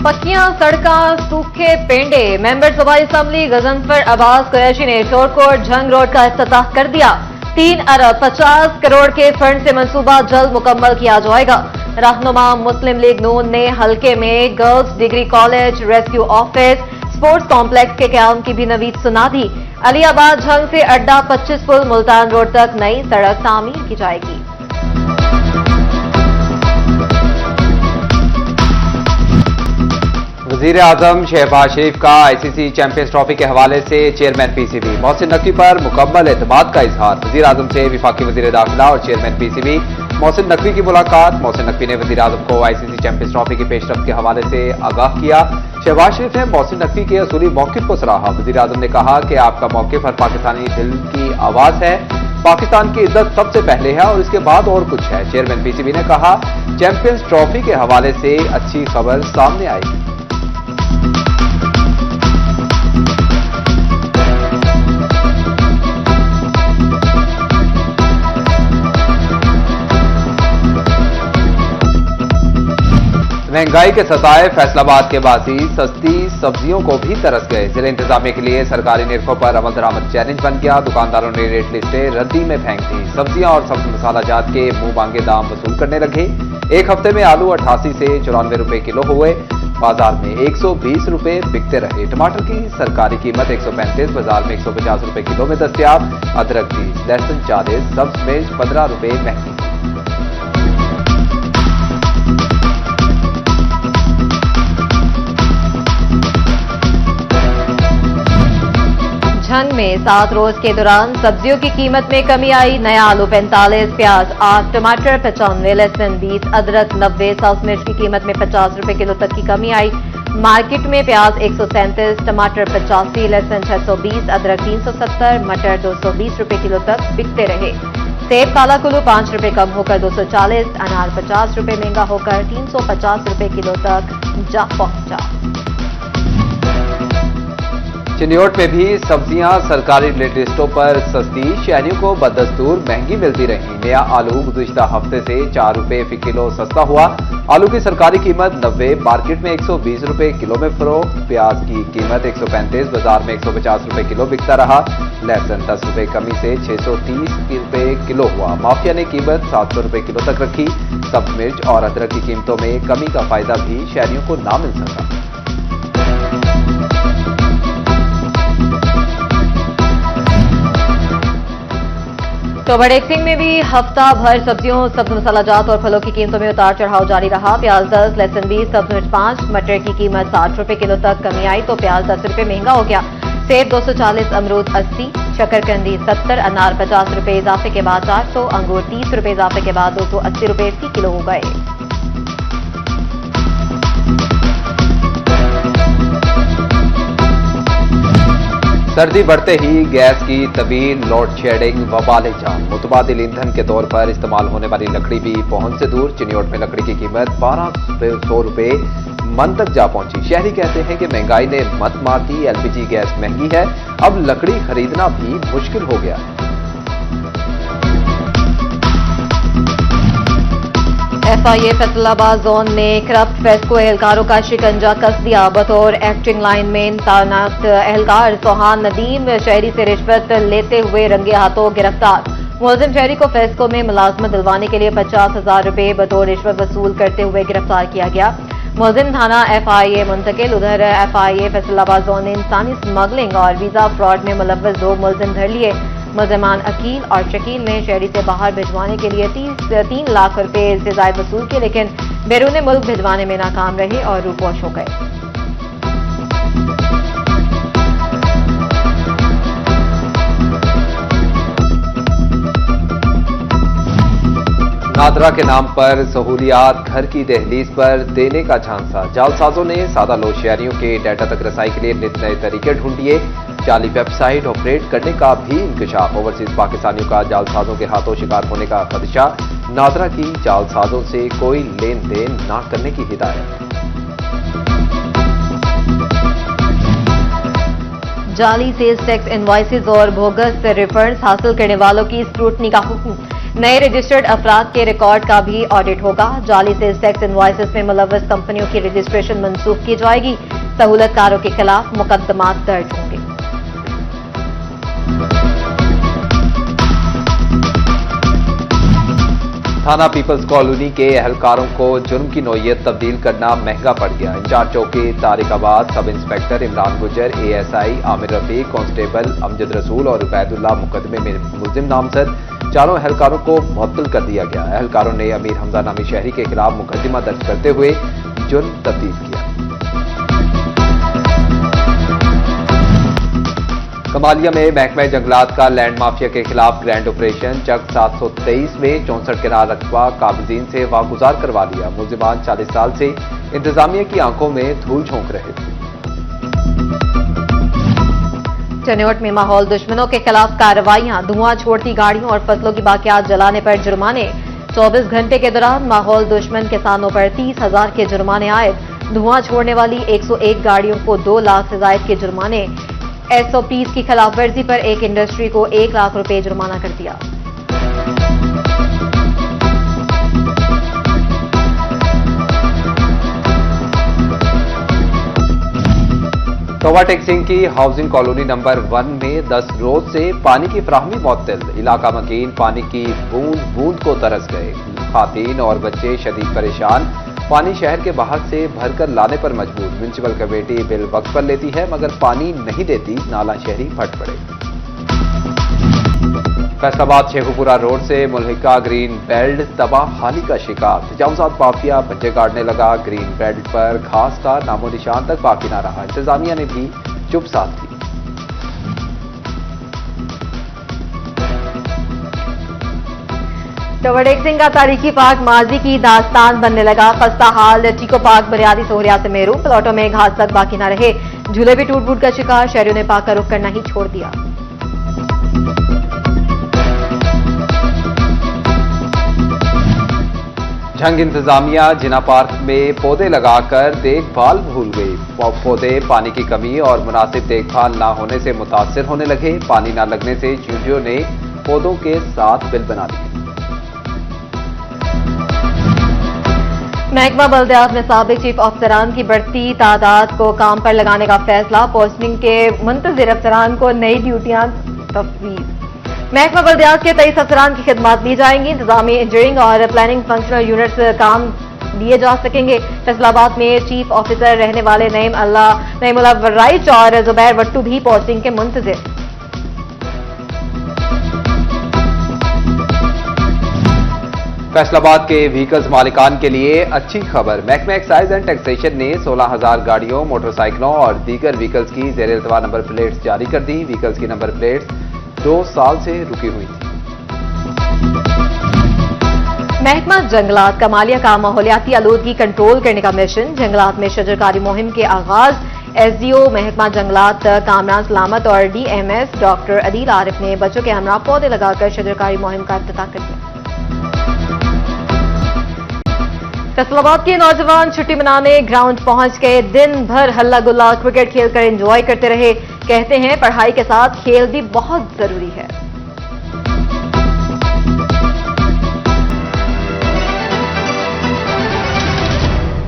पक्कियां सड़कें, सूखे पेंडे। मेंबर सूबाई असम्बली गजनफर अब्बास कुरैशी ने शोरकोट झंग रोड का इफ्तिताह कर दिया। 3 अरब 50 करोड़ के फंड से मंसूबा जल्द मुकम्मल किया जाएगा। रहनुमा मुस्लिम लीग नून ने हल्के में girls degree college, rescue office, sports complex के क्याम की भी नवीद सुना दी। अलियाबाद झंग से अड्डा 25 पुल मुल्तान रोड तक नई सड़क तामीर की जाएगी। वजीर आजम शहबाज शरीफ का आईसीसी चैंपियंस ट्रॉफी के हवाले से चेयरमैन पीसीबी मोहसिन नकवी पर मुकम्मल एतमाद का इजहार। वजीर आजम से वफाकी वजीर दाखिला और चेयरमैन पीसीबी मोहसिन नकवी की मुलाकात। मोहसिन नकवी ने वजीर आजम को आईसीसी चैंपियंस ट्रॉफी की पेशरफ्त के हवाले से आगाह किया। शहबाज शरीफ ने मोहसिन नकवी के असूली मौकिफ को सराहा। वजीर आजम ने कहा कि आपका मौकिफ हर पाकिस्तानी दिल की आवाज है। पाकिस्तान की इज्जत सबसे पहले है और इसके बाद और कुछ है। चेयरमैन पीसीबी ने कहा चैंपियंस ट्रॉफी के हवाले से अच्छी खबर सामने आएगी। महंगाई के सताए फैसलाबाद के बासी सस्ती सब्जियों को भी तरस गए। जिले इंतजामिया के लिए सरकारी निरखों पर अमल दरामद चैलेंज बन गया। दुकानदारों ने रेट लिस्टें रद्दी में फेंक दी। सब्जियां और सब्ज मसाला जात के मुंह मांगे दाम वसूल करने लगे। एक हफ्ते में आलू 88 से 94 रुपए किलो हुए। बाजार में 120 रुपए बिकते रहे। टमाटर की सरकारी कीमत 135, बाजार में 150 रुपए किलो में दस्तियाब। अदरक 30, लहसुन 40, सब्ज मिर्च 15 रुपए महंगी। झंग में 7 रोज के दौरान सब्जियों की कीमत में कमी आई। नया आलू 45, प्याज 8, टमाटर 95, लहसुन 20, अदरक 90, सब्ज मिर्च की कीमत में 50 रुपए किलो तक की कमी आई। मार्केट में प्याज 137, टमाटर 85, लहसुन 620, अदरक 370, मटर 220 रुपए किलो तक बिकते रहे। सेब काला कुल्लू 5 रुपए कम होकर 240, अनार 50 रुपए महंगा होकर 350 रुपए किलो तक जा पहुंचा। चिन्योट में भी सब्जियां सरकारी लिस्टों पर सस्ती, शहरियों को बदस्तूर महंगी मिलती रही। नया आलू गुज़िश्ता हफ्ते से 4 रुपए फी किलो सस्ता हुआ। आलू की सरकारी कीमत 90, मार्केट में 120 रुपए किलो में फरोख्त। प्याज की कीमत 135, बाजार में 150 रुपए किलो बिकता रहा। लहसुन 10 रुपए कमी से 630 रुपए किलो हुआ। माफिया ने कीमत 700 रुपए किलो तक रखी। सब्ज मिर्च और अदरक की कीमतों में कमी का फायदा भी शहरियों को ना मिल सका। तो बड़े सिंह में भी हफ्ता भर सब्जियों, सब्ज मसाला जात और फलों की कीमतों में उतार चढ़ाव जारी रहा। प्याज 10, लहसुन 20, सब्ज मिर्च 5, मटर की कीमत 60 रुपए किलो तक कमी आई तो प्याज 10 रुपए महंगा हो गया। सेब 240, अमरूद 80, शकरकंदी 70, अनार 50 रुपए इजाफे के बाद 400, अंगूर 30 रुपए इजाफे के बाद 280 रुपए फी किलो हो गए। सर्दी बढ़ते ही गैस की तवील लोड शेडिंग वबाले जान। मुतबादिल ईंधन के तौर पर इस्तेमाल होने वाली लकड़ी भी पहुंच से दूर। चिन्योट में लकड़ी की कीमत 1200 रुपए मन तक जा पहुंची। शहरी कहते हैं कि महंगाई ने मत मार दी। एलपीजी गैस महंगी है, अब लकड़ी खरीदना भी मुश्किल हो गया। एफआईए फैसलाबाद जोन ने करप्ट फेस्को एहलकारों का शिकंजा कस दिया। बतौर एक्टिंग लाइनमैन तैनात एहलकार सोहान नदीम शहरी से रिश्वत लेते हुए रंगे हाथों गिरफ्तार। मुलजिम शहरी को फेस्को में मुलाजमत दिलवाने के लिए 50,000 रुपए बतौर रिश्वत वसूल करते हुए गिरफ्तार किया गया। मुलजिम थाना एफआईए मुंतकिल। उधर एफआईए फैसलाबाद जोन ने इंसानी स्मगलिंग और वीजा फ्रॉड में मुलव्वस 2 मुलजिम धर लिए। मुलजमान अकील और शकील ने शहरी से बाहर भिजवाने के लिए 3 लाख रुपए से ज्यादा वसूल किए, लेकिन बैरून मुल्क भिजवाने में नाकाम रहे और रूपोश हो गए। नादरा के नाम पर सहूलियात घर की दहलीज पर देने का झांसा। जालसाजों ने सादा लोग शहरियों के डाटा तक रसाई के लिए नित नए तरीके ढूंढिए। जाली वेबसाइट ऑपरेट करने का भी इंकशाफ। ओवरसीज पाकिस्तानियों का जालसाजों के हाथों शिकार होने का खदशा। नादरा की जालसाजों से कोई लेन देन न करने की हिदायत। जाली सेल्स टैक्स इनवॉइसेज और बोगस रिफंड्स हासिल करने वालों की स्क्रूटनी का हुक्म। नए रजिस्टर्ड अफराद के रिकॉर्ड का भी ऑडिट होगा। जाली सेल्स टैक्स इनवॉइसेस में मुलव्वस कंपनियों की रजिस्ट्रेशन मंसूख की जाएगी। सहूलतकारों के खिलाफ मुकदमात दर्ज होंगे। थाना पीपल्स कॉलोनी के एहलकारों को जुर्म की नौयत तब्दील करना महंगा पड़ गया। इंचार्ज चौकी तारिकाबाद सब इंस्पेक्टर इमरान गुजर, एएसआई आमिर रफीक, कांस्टेबल अमजद रसूल और उबैदुल्लाह मुकदमे में मुलजिम नामजद चारों एहलकारों को मुअत्तल कर दिया गया। एहलकारों ने अमीर हमजा नामी शहरी के खिलाफ मुकदमा दर्ज करते हुए जुर्म तब्दील किया। कमालिया में महकमा जंगलात का लैंड माफिया के खिलाफ ग्रैंड ऑपरेशन। चक 723 में 64 किरार रकबा काबिजीन से वागुजार करवा लिया। मुलजिमान 40 साल से इंतजामिया की आंखों में धूल झोंक रहे थे। चनेवट में माहौल दुश्मनों के खिलाफ कार्रवाइयां। धुआं छोड़ती गाड़ियों और फसलों की बाकियात जलाने पर जुर्माने। 24 घंटे के दौरान माहौल दुश्मन किसानों पर 30,000 के जुर्माने आयद। धुआं छोड़ने वाली 101 गाड़ियों को 2 लाख से जायद के जुर्माने। SOPs की खिलाफवर्जी पर एक इंडस्ट्री को 1 लाख रुपए जुर्माना कर दिया। तवा टेक्सिंग की हाउसिंग कॉलोनी नंबर 1 में 10 रोज से पानी की फराहमी मुअत्तल। इलाका मकीन पानी की बूंद बूंद को तरस गए। खातीन और बच्चे शदीद परेशान। पानी शहर के बाहर से भरकर लाने पर मजबूर। म्युनिसिपल कमेटी बिल वक्त पर लेती है मगर पानी नहीं देती। नाला शहरी फट पड़े। फैसलाबाद शेखुपुरा रोड से मुल्हिका ग्रीन बेल्ट तबाहाली का शिकार। तजावुजात माफिया बच्चे काटने लगा। ग्रीन बेल्ट पर घास का नामो निशान तक बाकी न रहा। इंतजामिया ने भी चुप साध ली। टॉवर टेक्सिंग का तारीखी पार्क माजी की दास्तान बनने लगा। खस्ता हाल टीको पार्क बुनियादी सहूलियात से महरूम। प्लॉटों में घास तक बाकी न रहे। झूले भी टूट फूट का शिकार। शहरियों ने पार्क का रुख करना ही छोड़ दिया। झंग इंतजामिया जिना पार्क में पौधे लगाकर देखभाल भूल गई। पौधे पानी की कमी और मुनासिब देखभाल न होने से मुतासिर होने लगे। पानी न लगने से चींटियों ने पौधों के साथ बिल बना दिए। महकमा बल्दियात में साबिक चीफ अफसरान की बढ़ती तादाद को काम पर लगाने का फैसला। पोस्टिंग के मुंतजिर अफसरान को नई ड्यूटियां तफवीज। महकमा बल्दियात के 23 अफसरान की खिदमत दी जाएंगी। इंतजामी इंजीनियरिंग और प्लानिंग फंक्शनल यूनिट्स काम दिए जा सकेंगे। फैसलाबाद में चीफ ऑफिसर रहने वाले नईमुल्ला वर्राइच और जुबैर वट्टू भी पोस्टिंग के मुंतजिर। फैसलाबाद के व्हीकल्स मालिकान के लिए अच्छी खबर। महकमा एक्साइज एंड टैक्सेशन ने 16,000 गाड़ियों, मोटरसाइकिलों और दीगर व्हीकल्स की ज़ेर इल्तवा नंबर प्लेट्स जारी कर दी। व्हीकल्स की नंबर प्लेट्स 2 साल से रुकी हुई थी। महकमा जंगलात कमालिया का माहौलियाती आलूदगी कंट्रोल करने का मिशन। जंगलात में शजरकारी मुहिम के आगाज। SDO महकमा जंगलात कामरान सलामत और DMS डॉक्टर अदील आरिफ ने बच्चों के हमरा पौधे लगाकर शजरकारी मुहिम का इफ्तिताह कर दिया। फैसलाबाद के नौजवान छुट्टी मनाने ग्राउंड पहुंच गए। दिन भर हल्ला गुल्ला क्रिकेट खेलकर एंजॉय करते रहे। कहते हैं पढ़ाई के साथ खेल भी बहुत जरूरी है।